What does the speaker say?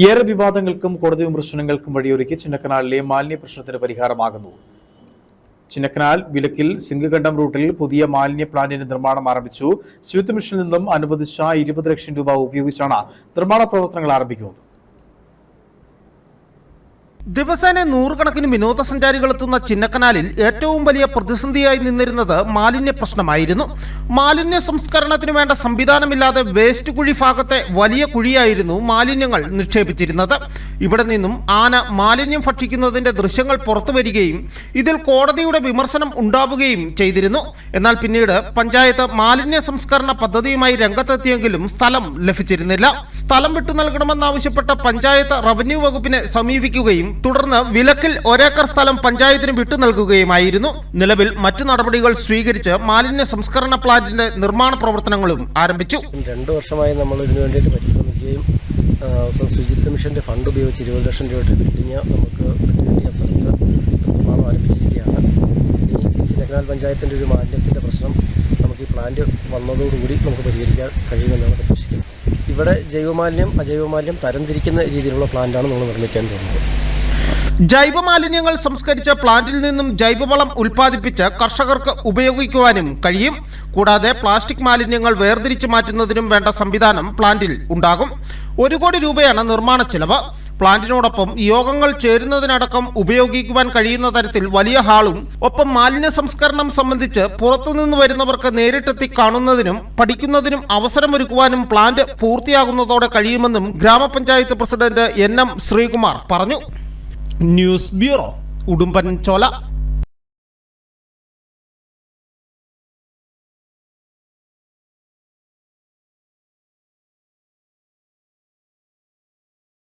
ഏറെ വിവാദങ്ങൾക്കും കോടതി വിമർശനങ്ങൾക്കും വഴിയൊരുക്കി ചിന്നക്കനാലിലെ മാലിന്യ പ്രശ്നത്തിന് പരിഹാരമാകുന്നു. ചിന്നക്കനാൽ വിലക്കിൽ സിംഗകണ്ഠം റൂട്ടിൽ പുതിയ മാലിന്യ പ്ലാന്റിന്റെ നിർമ്മാണം ആരംഭിച്ചു. ശുചിത്വ മിഷനിൽ നിന്നും അനുവദിച്ച 20 ലക്ഷം രൂപ ഉപയോഗിച്ചാണ് നിർമ്മാണ പ്രവർത്തനങ്ങൾ ആരംഭിക്കുന്നത്. ദിവസേന നൂറുകണക്കിന് വിനോദസഞ്ചാരികൾ എത്തുന്ന ചിന്നക്കനാലിൽ ഏറ്റവും വലിയ പ്രതിസന്ധിയായി നിന്നിരുന്നത് മാലിന്യ പ്രശ്നമായിരുന്നു. മാലിന്യ സംസ്കരണത്തിന് വേണ്ട സംവിധാനമില്ലാതെ വേസ്റ്റ് കുഴി ഭാഗത്തെ വലിയ കുഴിയായിരുന്നു മാലിന്യങ്ങൾ നിക്ഷേപിച്ചിരുന്നത്. ഇവിടെ നിന്നും ആന മാലിന്യം ഭക്ഷിക്കുന്നതിന്റെ ദൃശ്യങ്ങൾ പുറത്തു വരികയും ഇതിൽ കോടതിയുടെ വിമർശനം ഉണ്ടാവുകയും ചെയ്തിരുന്നു. എന്നാൽ പിന്നീട് പഞ്ചായത്ത് മാലിന്യ സംസ്കരണ പദ്ധതിയുമായി രംഗത്തെത്തിയെങ്കിലും സ്ഥലം ലഭിച്ചിരുന്നില്ല. സ്ഥലം വിട്ടു നൽകണമെന്നാവശ്യപ്പെട്ട പഞ്ചായത്ത് റവന്യൂ വകുപ്പിനെ സമീപിക്കുകയും തുടർന്ന് വിലക്കിൽ 1 ഏക്കർ സ്ഥലം പഞ്ചായത്തിന് വിട്ടു നൽകുകയുമായിരുന്നു. നിലവിൽ മറ്റു നടപടികൾ സ്വീകരിച്ച് മാലിന്യ സംസ്കരണ പ്ലാന്റിന്റെ നിർമ്മാണ പ്രവർത്തനങ്ങളും ആരംഭിച്ചു. 2 വർഷമായി നമ്മൾ ഇതിനു വേണ്ടിയിട്ട് പരിശ്രമിക്കുകയും ശുചിത്വ മിഷന്റെ ഫണ്ട് ഉപയോഗിച്ച് 20 ലക്ഷം രൂപയുടെ ബിൽഡിംഗ് നമുക്ക് കിട്ടിയ സ്ഥലത്ത് നിർമ്മാണം ആരംഭിച്ചിരിക്കുകയാണ്. ഈ ചിന്നക്കനാൽ പഞ്ചായത്തിൻ്റെ ഒരു മാലിന്യത്തിൻ്റെ പ്രശ്നം നമുക്ക് ഈ പ്ലാന്റ് വന്നതോടുകൂടി നമുക്ക് പരിഹരിക്കാൻ കഴിയുമെന്നാണ് പ്രതീക്ഷിക്കുന്നത്. ഇവിടെ ജൈവമാലിന്യം അജൈവമാലിന്യം തരംതിരിക്കുന്ന രീതിയിലുള്ള പ്ലാന്റാണ് നമ്മൾ നിർമ്മിക്കാൻ പോകുന്നത്. ജൈവമാലിന്യങ്ങൾ സംസ്കരിച്ച പ്ലാന്റിൽ നിന്നും ജൈവവളം ഉൽപ്പാദിപ്പിച്ച് കർഷകർക്ക് ഉപയോഗിക്കുവാനും കഴിയും. കൂടാതെ പ്ലാസ്റ്റിക് മാലിന്യങ്ങൾ വേർതിരിച്ചു മാറ്റുന്നതിനും വേണ്ട സംവിധാനം പ്ലാന്റിൽ ഉണ്ടാകും. 1 കോടി രൂപയാണ് നിർമ്മാണ ചെലവ്. പ്ലാന്റിനോടൊപ്പം യോഗങ്ങൾ ചേരുന്നതിനടക്കം ഉപയോഗിക്കുവാൻ കഴിയുന്ന തരത്തിൽ വലിയ ഹാളും ഒപ്പം മാലിന്യ സംസ്കരണം സംബന്ധിച്ച് പുറത്തുനിന്ന് വരുന്നവർക്ക് നേരിട്ടെത്തി കാണുന്നതിനും പഠിക്കുന്നതിനും അവസരമൊരുക്കുവാനും പ്ലാന്റ് പൂർത്തിയാകുന്നതോടെ കഴിയുമെന്നും ഗ്രാമപഞ്ചായത്ത് പ്രസിഡന്റ് NM ശ്രീകുമാർ പറഞ്ഞു. News bureau, Udumbanchola.